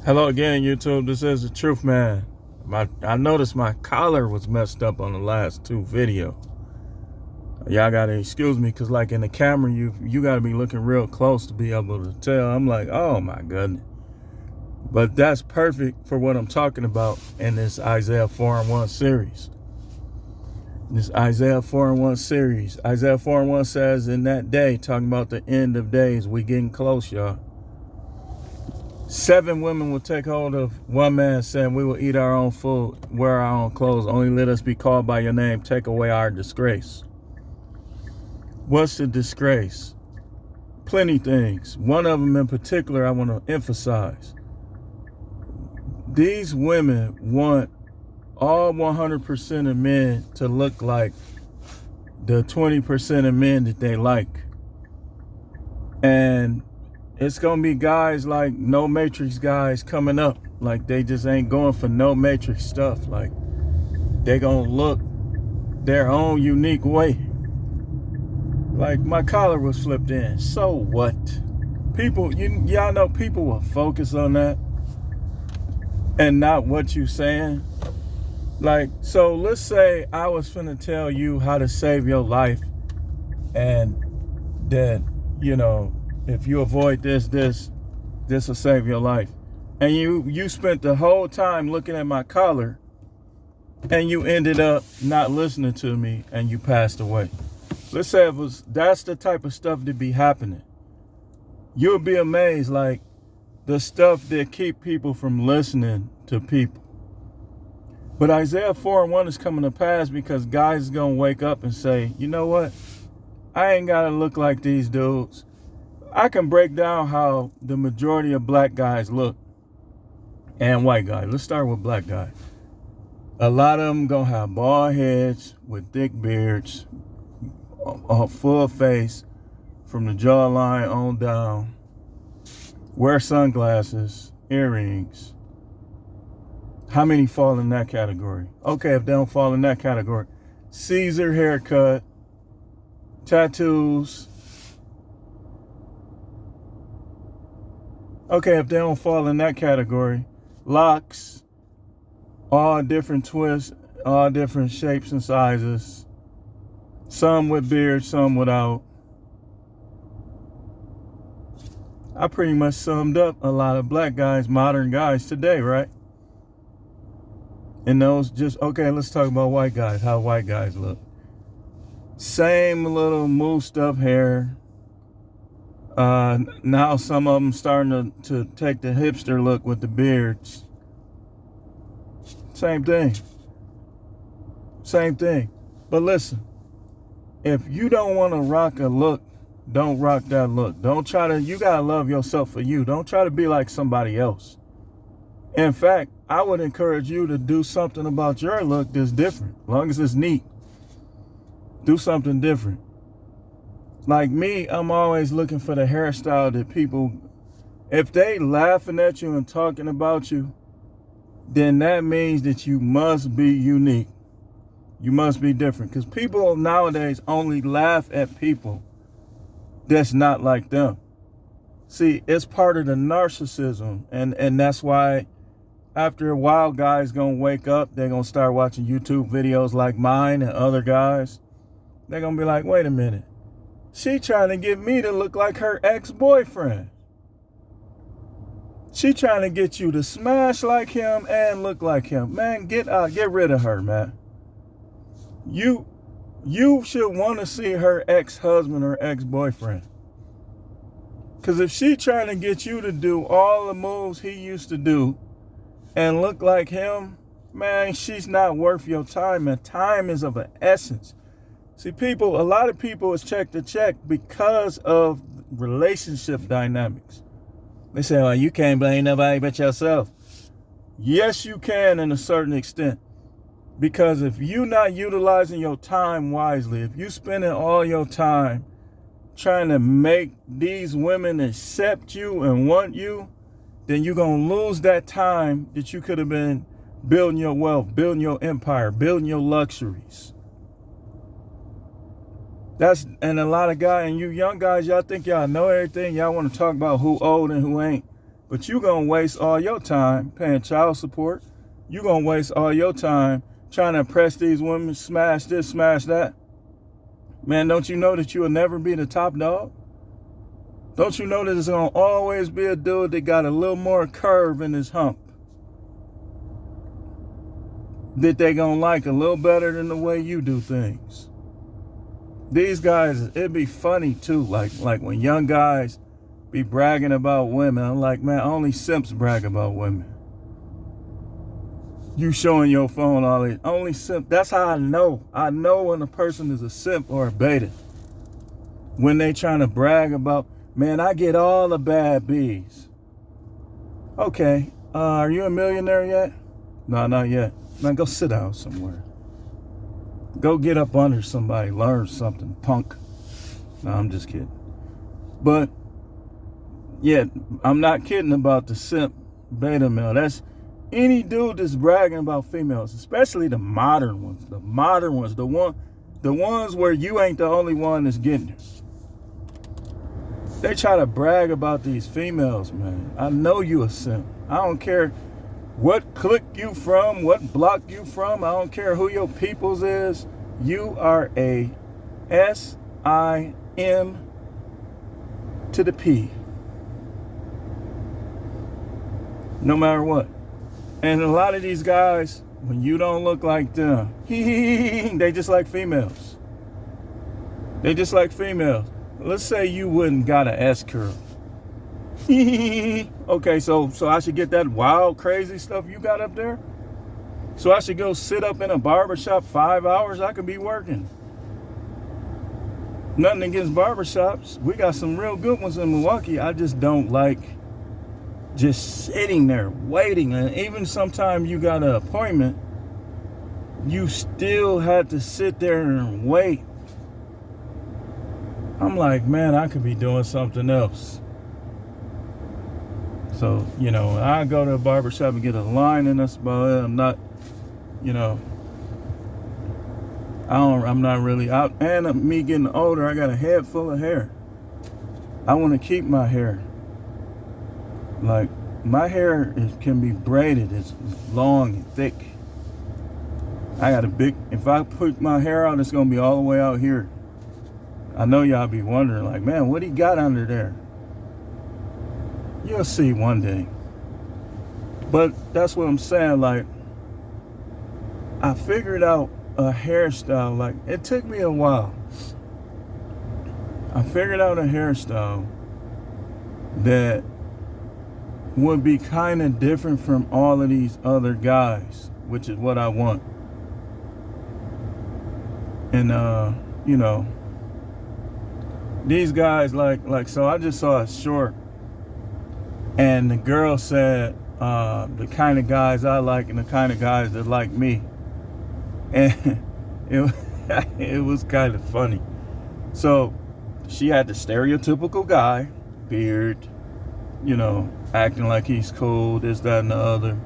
Hello again, YouTube. This is the Truth Man. I noticed my collar was messed up on the last two videos. Y'all gotta excuse me, cause like in the camera, you gotta be looking real close to be able to tell. I'm like, oh my goodness. But that's perfect for what I'm talking about in this Isaiah 4:1 series. This Isaiah 4:1 series. Isaiah 4:1 says, in that day, talking about the end of days, we getting close, y'all. 7 women will take hold of one man, saying, we will eat our own food, wear our own clothes. Only let us be called by your name. Take away our disgrace. What's the disgrace? Plenty things. One of them in particular I want to emphasize. These women want all 100% of men to look like the 20% of men that they like. And it's going to be guys like No Matrix guys coming up. Like they just ain't going for No Matrix stuff. Like they going to look their own unique way. Like my collar was flipped in. So what? People, y'all know people will focus on that and not what you saying. Like, so let's say I was finna tell you how to save your life, and that, you know, if you avoid this will save your life. And you spent the whole time looking at my collar, and you ended up not listening to me, and you passed away. Let's say that's the type of stuff that be happening. You'll be amazed, like the stuff that keep people from listening to people. But Isaiah 4:1 is coming to pass because guys is going to wake up and say, you know what? I ain't got to look like these dudes. I can break down how the majority of black guys look and white guys. Let's start with black guys. A lot of them going to have bald heads with thick beards, a full face from the jawline on down, wear sunglasses, earrings. How many fall in that category? Okay, if they don't fall in that category, Caesar haircut, tattoos. Okay, if they don't fall in that category, locks, all different twists, all different shapes and sizes. Some with beard, some without. I pretty much summed up a lot of black guys, modern guys today, right? And those just, okay, let's talk about white guys, how white guys look. Same little moosed up hair. Now some of them starting to take the hipster look with the beards. Same thing. Same thing. But listen, if you don't want to rock a look, don't rock that look. Don't try to, you got to love yourself for you. Don't try to be like somebody else. In fact, I would encourage you to do something about your look that's different, as long as it's neat. Do something different. Like me, I'm always looking for the hairstyle that people, if they laughing at you and talking about you, then that means that you must be unique. You must be different. Because people nowadays only laugh at people that's not like them. See, it's part of the narcissism. And that's why after a while, guys gonna wake up. They're gonna start watching YouTube videos like mine and other guys. They're gonna be like, wait a minute. She trying to get me to look like her ex-boyfriend. She trying to get you to smash like him and look like him. Man, get rid of her, man. You should want to see her ex-husband or ex-boyfriend. Because if she trying to get you to do all the moves he used to do and look like him, man, she's not worth your time. And time is of an essence. See, a lot of people is check to check because of relationship dynamics. They say, oh, you can't blame nobody but yourself. Yes, you can in a certain extent. Because if you're not utilizing your time wisely, if you're spending all your time trying to make these women accept you and want you, then you're going to lose that time that you could have been building your wealth, building your empire, building your luxuries. And a lot of guys, and you young guys, y'all think y'all know everything. Y'all want to talk about who old and who ain't. But you gonna waste all your time paying child support. You gonna waste all your time trying to impress these women, smash this, smash that. Man, don't you know that you will never be the top dog? Don't you know that there's gonna always be a dude that got a little more curve in his hump? That they gonna like a little better than the way you do things. These guys, it'd be funny too, like when young guys be bragging about women. I'm like, man, only simps brag about women. You showing your phone all this. Only simp. That's how I know. I know when a person is a simp or a beta. When they trying to brag about, man, I get all the bad bees. Okay, are you a millionaire yet? No, not yet. Man, go sit down somewhere. Go get up under somebody, learn something, punk. No, I'm just kidding. But, yeah, I'm not kidding about the simp beta male. That's any dude that's bragging about females, especially the modern ones. The modern ones, the ones where you ain't the only one that's getting it. They try to brag about these females, man. I know you a simp. I don't care what clique you from, what block you from. I don't care who your peoples is. You are a S-I-M to the P. No matter what. And a lot of these guys, when you don't look like them, they just like females. They just like females. Let's say you wouldn't got an S curl. Okay, so I should get that wild, crazy stuff you got up there? So I should go sit up in a barbershop 5 hours? I could be working. Nothing against barbershops. We got some real good ones in Milwaukee. I just don't like just sitting there waiting. And even sometimes you got an appointment, you still had to sit there and wait. I'm like, man, I could be doing something else. So, you know, I go to a barbershop and get a line, and that's about it. I'm not, you know, I'm not really out. And me getting older, I got a head full of hair. I want to keep my hair. Like, my hair can be braided. It's long and thick. I got a big, if I put my hair out, it's going to be all the way out here. I know y'all be wondering, like, man, what he got under there? You'll see one day. But that's what I'm saying. Like, I figured out a hairstyle. Like, it took me a while. I figured out a hairstyle that would be kind of different from all of these other guys, which is what I want. And, you know, these guys, like, so I just saw a short. And the girl said, the kind of guys I like and the kind of guys that like me. And it was kind of funny. So she had the stereotypical guy, beard, you know, acting like he's cool, this, that, and the other.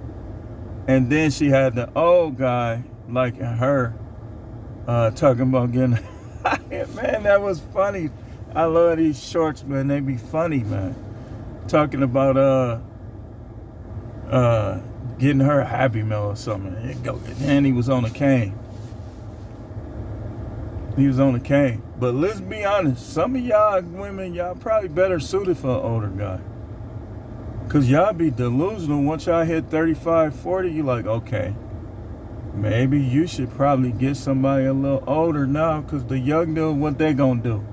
And then she had the old guy like her, talking about getting, man, that was funny. I love these shorts, man. They be funny, man. Talking about getting her a Happy Meal or something. And he was on a cane. He was on a cane. But let's be honest, some of y'all women, y'all probably better suited for an older guy. Because y'all be delusional. Once y'all hit 35, 40, you like, okay, maybe you should probably get somebody a little older now, because the young dude, what they gonna do?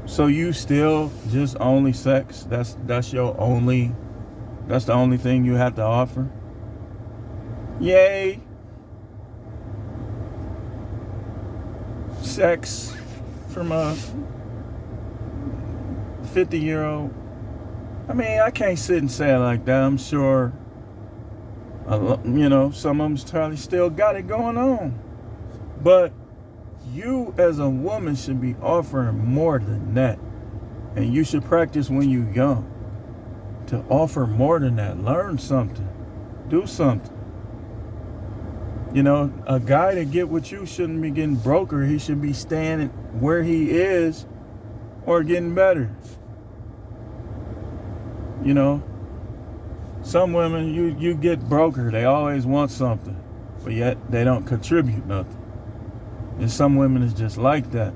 So you still just only sex? That's your only, that's the only thing you have to offer? Yay. Sex from a 50-year-old. I mean, I can't sit and say it like that. I'm sure, you know, some of them's probably still got it going on. But you as a woman should be offering more than that. And you should practice when you're young to offer more than that. Learn something. Do something. You know, a guy to get what you shouldn't be getting broker. He should be staying where he is or getting better. You know, some women, you get broker. They always want something, but yet they don't contribute nothing. And some women is just like that.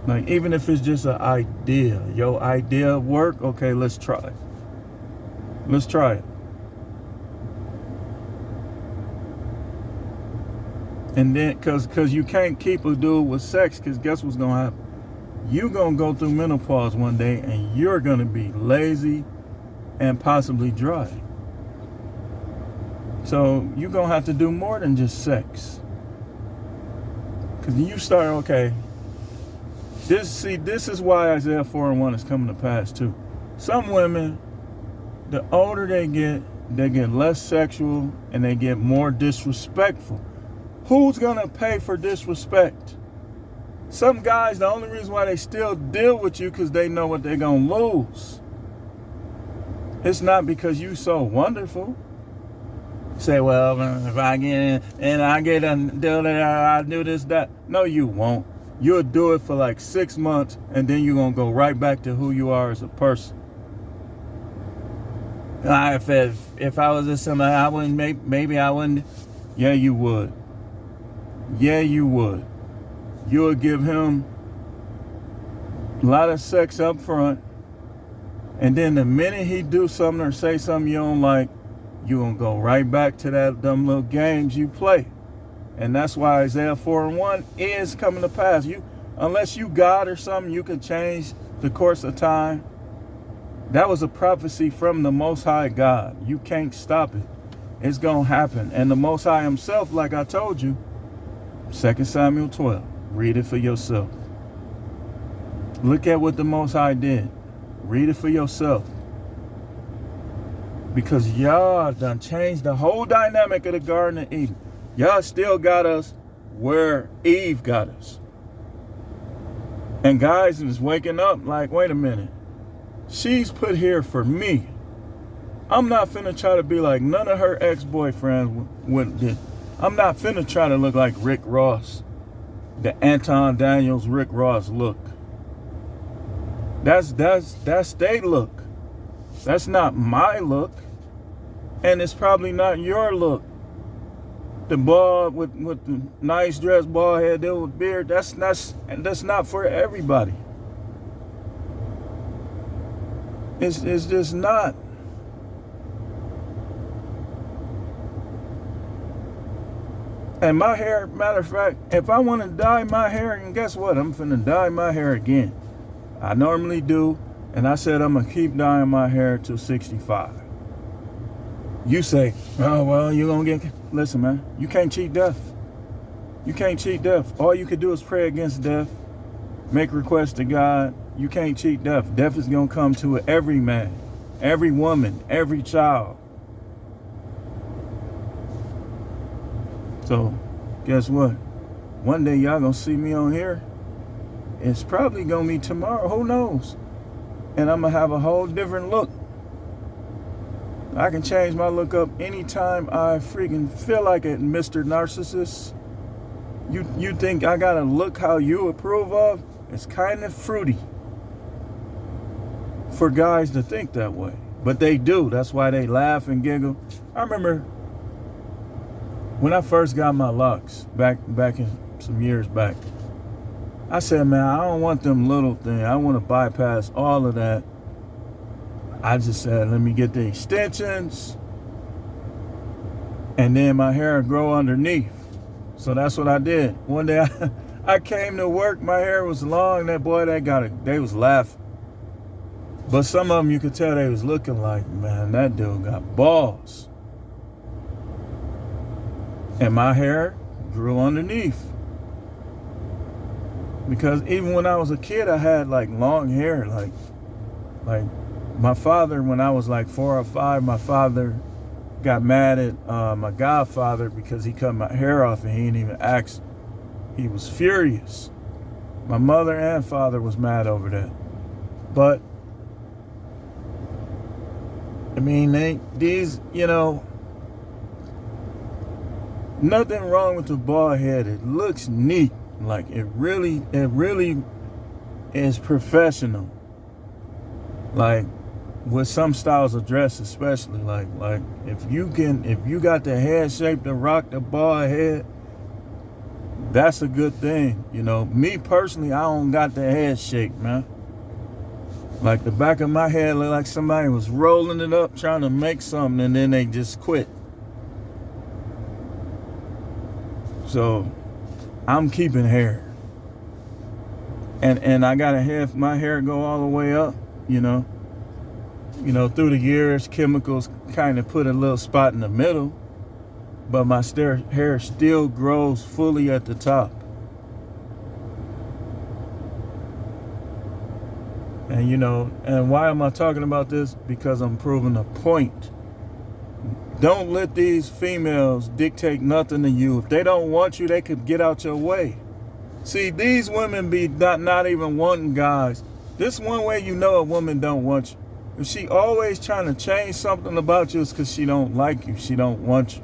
Like, even if it's just an idea, your idea of work, okay, let's try it. Let's try it. And then, cause you can't keep a dude with sex, cause guess what's gonna happen? You gonna go through menopause one day, and you're gonna be lazy and possibly dry. So you're gonna have to do more than just sex. Cause you start, okay. This is why Isaiah 4:1 is coming to pass too. Some women, the older they get less sexual and they get more disrespectful. Who's gonna pay for disrespect? Some guys, the only reason why they still deal with you because they know what they're gonna lose. It's not because you so wonderful. Say, well, if I get in and I get a deal that I do this, that. No, you won't. You'll do it for like 6 months, and then you're gonna go right back to who you are as a person. If I was with somebody, I wouldn't. Maybe I wouldn't. Yeah, you would. Yeah, you would. You would give him a lot of sex up front, and then the minute he do something or say something you don't like, you gonna go right back to them little games you play. And that's why Isaiah 4:1 is coming to pass. Unless you God or something, you can change the course of time. That was a prophecy from the Most High God. You can't stop it. It's gonna happen. And the Most High himself, like I told you, 2 Samuel 12. Read it for yourself. Look at what the Most High did. Read it for yourself. Because y'all done changed the whole dynamic of the Garden of Eden. Y'all still got us where Eve got us. And guys is waking up like, wait a minute. She's put here for me. I'm not finna try to be like none of her ex-boyfriends did. I'm not finna try to look like Rick Ross. The Anton Daniels Rick Ross look. That's their look. That's not my look. And it's probably not your look. The bald with the nice dress, bald head, there with beard, that's not for everybody. It's just not. And my hair, matter of fact, if I want to dye my hair, and guess what? I'm finna dye my hair again. I normally do, and I said I'm gonna keep dyeing my hair till 65. You say, oh, well, you're going to get... Listen, man, you can't cheat death. You can't cheat death. All you could do is pray against death, make requests to God. You can't cheat death. Death is going to come to every man, every woman, every child. So, guess what? One day y'all going to see me on here. It's probably going to be tomorrow. Who knows? And I'm going to have a whole different look. I can change my look up anytime I freaking feel like it, Mr. Narcissist. You think I gotta look how you approve of? It's kind of fruity for guys to think that way. But they do. That's why they laugh and giggle. I remember when I first got my locks back in some years back. I said, man, I don't want them little things. I want to bypass all of that. I just said, let me get the extensions, and then my hair grow underneath. So that's what I did. One day I came to work, my hair was long. That boy, they was laughing. But some of them you could tell they was looking like, man, that dude got balls. And my hair grew underneath. Because even when I was a kid, I had like long hair, like my father, when I was like 4 or 5, my father got mad at my godfather because he cut my hair off and he didn't even ask. He was furious. My mother and father was mad over that. But, I mean, nothing wrong with the bald head. It looks neat. Like, it really is professional. Like with some styles of dress, especially like if you got the head shape to rock the bald head, that's a good thing. You know, me personally, I don't got the head shape, man. Like the back of my head look like somebody was rolling it up trying to make something and then they just quit. So I'm keeping hair. And I gotta have my hair go all the way up, you know. You know, through the years, chemicals kind of put a little spot in the middle, but my hair still grows fully at the top. And you know, and why am I talking about this? Because I'm proving a point. Don't let these females dictate nothing to you. If they don't want you, they could get out your way. See, these women be not even wanting guys. This one way you know a woman don't want you. If she always trying to change something about you, it's because she don't like you. She don't want you.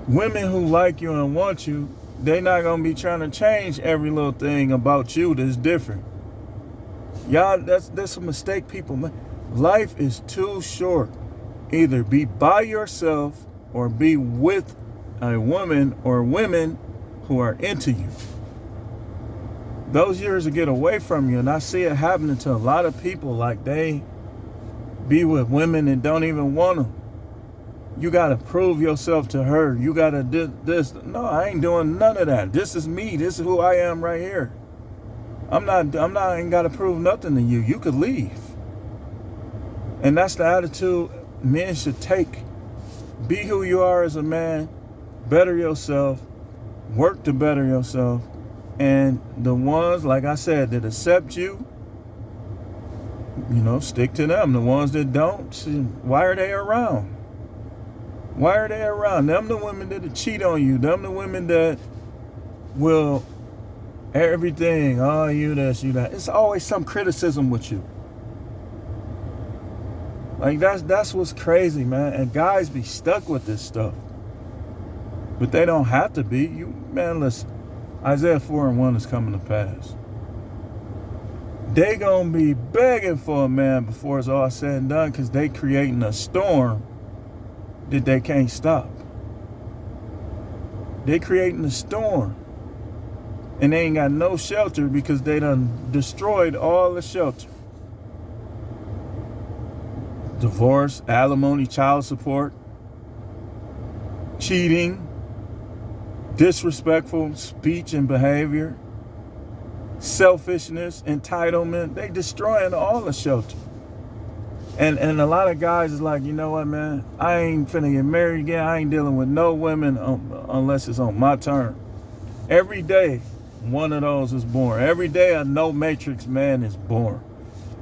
Women who like you and want you, they not going to be trying to change every little thing about you that's different. Y'all, that's a mistake people make. Life is too short. Either be by yourself or be with a woman or women who are into you. Those years will get away from you, and I see it happening to a lot of people. Like they be with women and don't even want them. You got to prove yourself to her. You got to do this. No, I ain't doing none of that. This is me. This is who I am right here. I ain't got to prove nothing to you. You could leave. And that's the attitude men should take. Be who you are as a man. Better yourself. Work to better yourself. And the ones, like I said, that accept you, you know, stick to them. The ones that don't, why are they around? Why are they around? Them the women that cheat on you. Them the women that will everything. Oh, you this, you that. It's always some criticism with you. Like that's what's crazy, man. And guys be stuck with this stuff. But they don't have to be. Man, listen. Isaiah 4:1 is coming to pass. They gonna be begging for a man before it's all said and done, because they creating a storm that they can't stop. They creating a storm. And they ain't got no shelter because they done destroyed all the shelter. Divorce, alimony, child support, cheating, disrespectful speech and behavior, selfishness, entitlement. They destroying all the shelter. And a lot of guys is like, you know what, man? I ain't finna get married again. I ain't dealing with no women unless it's on my turn. Every day, one of those is born. Every day, a no matrix man is born.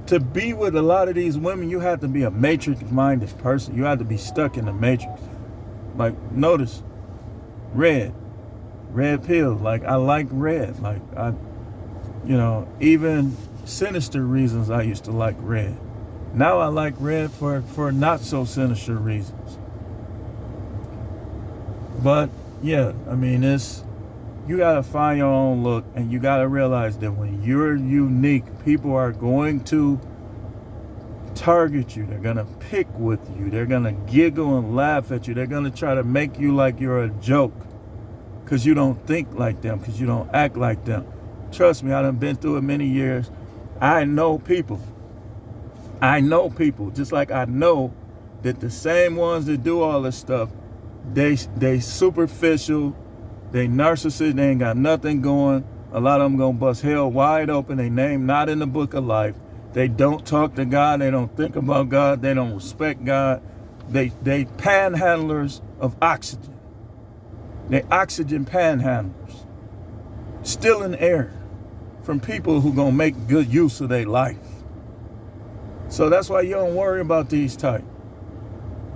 To be with a lot of these women, you have to be a matrix-minded person. You have to be stuck in the matrix. Like, notice, red pill. Like, I like red. Like, even sinister reasons I used to like red. Now I like red for not so sinister reasons. But yeah, I mean, you gotta find your own look, and you gotta realize that when you're unique, people are going to target you. They're gonna pick with you. They're gonna giggle and laugh at you. They're gonna try to make you like you're a joke because you don't think like them, because you don't act like them. Trust me, I done been through it many years. I know people, just like I know that the same ones that do all this stuff, they superficial, they narcissists, they ain't got nothing going. A lot of them gonna bust hell wide open. They name not in the book of life. They don't talk to God. They don't think about God. They don't respect God. They panhandlers of oxygen. They oxygen panhandlers. Stealing air from people who gonna make good use of their life. So that's why you don't worry about these type.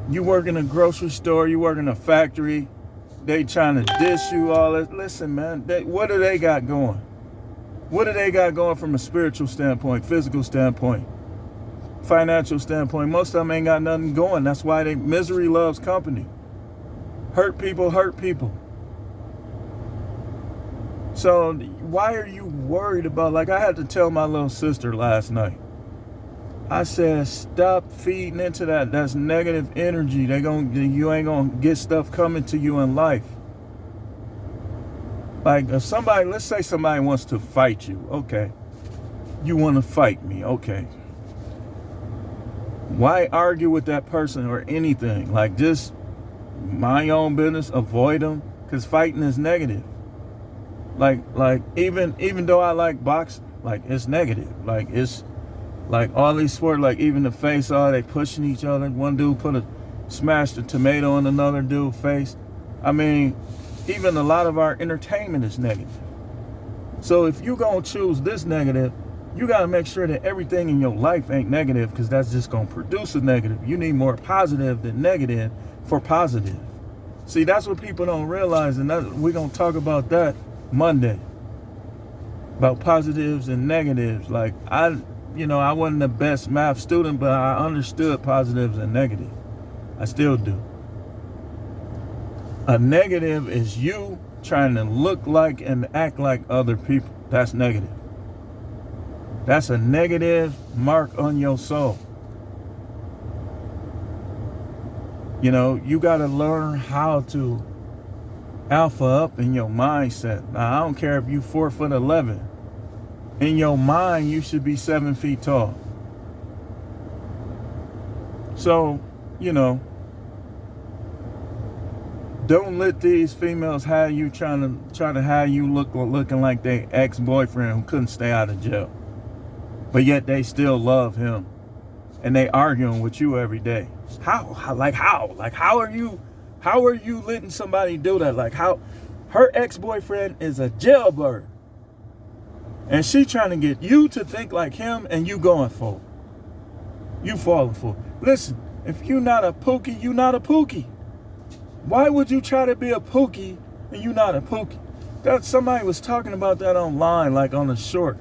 You work in a grocery store, you work in a factory, they trying to dish you all that. Listen, man, what do they got going? What do they got going from a spiritual standpoint, physical standpoint, financial standpoint? Most of them ain't got nothing going. That's why misery loves company. Hurt people hurt people. So why are you worried about, like I had to tell my little sister last night. I said, stop feeding into that. That's negative energy. You ain't gonna get stuff coming to you in life. Like if somebody, let's say somebody wants to fight you. Okay. You want to fight me. Okay. Why argue with that person or anything? Like just mind your own business, avoid them, because fighting is negative. Like even though I like boxing, like it's negative. Like it's like all these sports, like even the face off, they pushing each other. One dude smashed a tomato in another dude's face. I mean, even a lot of our entertainment is negative. So if you gonna choose this negative, you gotta make sure that everything in your life ain't negative, because that's just gonna produce a negative. You need more positive than negative for positive. See, that's what people don't realize, and we're gonna talk about that Monday. About positives and negatives. Like I wasn't the best math student, but I understood positives and negatives. I still do. A negative is you trying to look like and act like other people. That's negative. That's a negative mark on your soul. You know, you got to learn how to alpha up in your mindset. Now, I don't care if you 4'11". In your mind, you should be 7 feet tall. So, you know, don't let these females have you trying to have you looking like they ex-boyfriend who couldn't stay out of jail, but yet they still love him, and they arguing with you every day. How are you letting somebody do that? Like how her ex-boyfriend is a jailbird, and she trying to get you to think like him, and you going for it. You falling for it. Listen, if you not a Pookie, you not a Pookie. Why would you try to be a Pookie and you not a Pookie? That somebody was talking about that online, like on a short.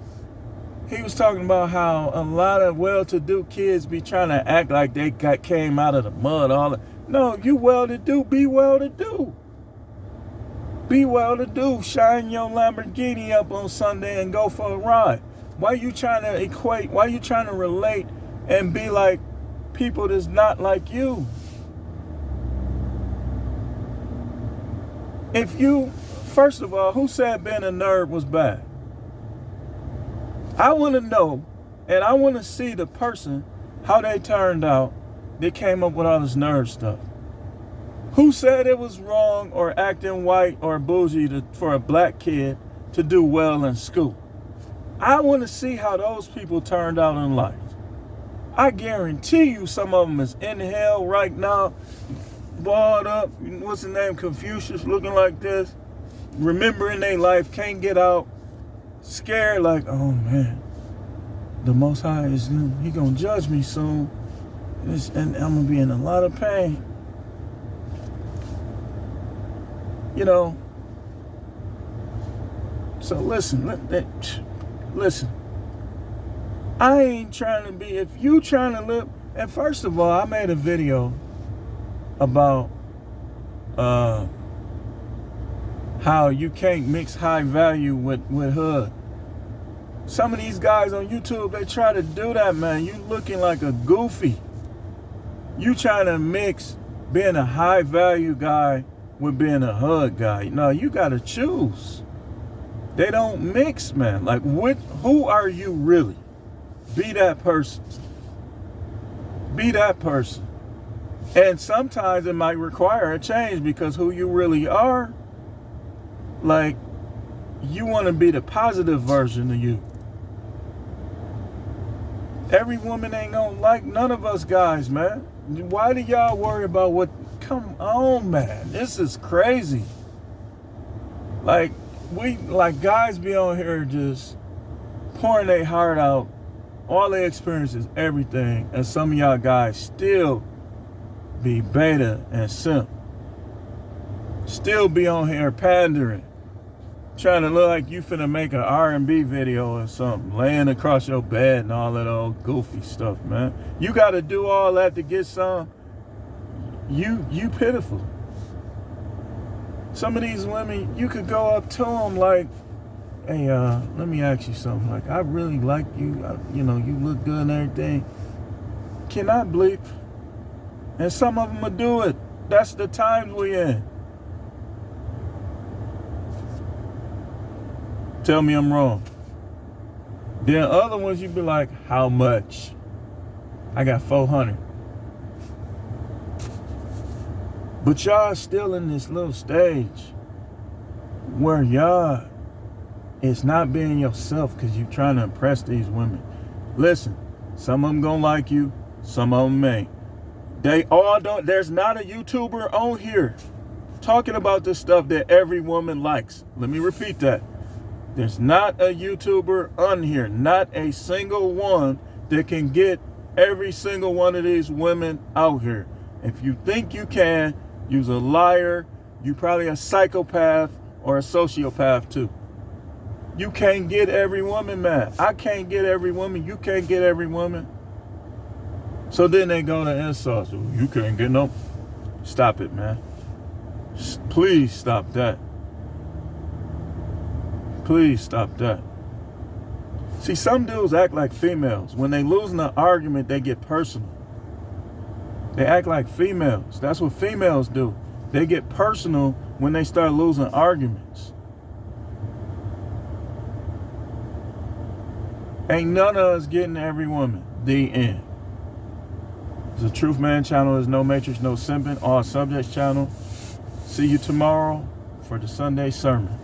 He was talking about how a lot of well-to-do kids be trying to act like they came out of the mud. No, you well-to-do, be well-to-do. Be well-to-do. Shine your Lamborghini up on Sunday and go for a ride. Why you trying to equate? Why you trying to relate and be like people that's not like you? First of all, who said being a nerd was bad? I want to know, and I want to see the person, how they turned out, they came up with all this nerd stuff. Who said it was wrong or acting white or bougie for a black kid to do well in school? I want to see how those people turned out in life. I guarantee you some of them is in hell right now, balled up, what's his name, Confucius, looking like this, remembering their life, can't get out, scared like, oh man, the Most High he gonna judge me soon, and I'm gonna be in a lot of pain. You know, so listen, I ain't trying to be, if you trying to live, and first of all, I made a video about how you can't mix high value with hood. Some of these guys on YouTube, they try to do that, man. You looking like a goofy. You trying to mix being a high value guy with being a hood guy. No, you gotta choose. They don't mix, man. Like, who are you really? Be that person. Be that person. And sometimes it might require a change, because who you really are, like, you want to be the positive version of you. Every woman ain't gonna like none of us guys, man. Why do y'all worry about what? Come on, man. This is crazy. Like, guys be on here just pouring their heart out, all their experiences, everything, and some of y'all guys still be beta and simp. Still be on here pandering, trying to look like you finna make an R&B video or something, laying across your bed and all that old goofy stuff, man. You gotta do all that to get some. You pitiful. Some of these women, you could go up to them like, hey, let me ask you something. Like, I really like you. You know, you look good and everything. Can I bleep? And some of them will do it. That's the times we in. Tell me I'm wrong. Then other ones you be like, how much? I got 400. But y'all still in this little stage where y'all is not being yourself because you're trying to impress these women. Listen, some of them gonna like you, some of them ain't. They all don't. There's not a YouTuber on here talking about the stuff that every woman likes. Let me repeat that. There's not a YouTuber on here, not a single one that can get every single one of these women out here. If you think you can, you's a liar. You probably a psychopath or a sociopath too. You can't get every woman, man. I can't get every woman. You can't get every woman. So then they go to insults. You can't get no. Stop it, man. Please stop that. Please stop that. See, some dudes act like females. When they lose in an argument, they get personal. They act like females. That's what females do. They get personal when they start losing arguments. Ain't none of us getting every woman. The end. The Truth Man channel is No Matrix, No Simping, All Subjects channel. See you tomorrow for the Sunday sermon.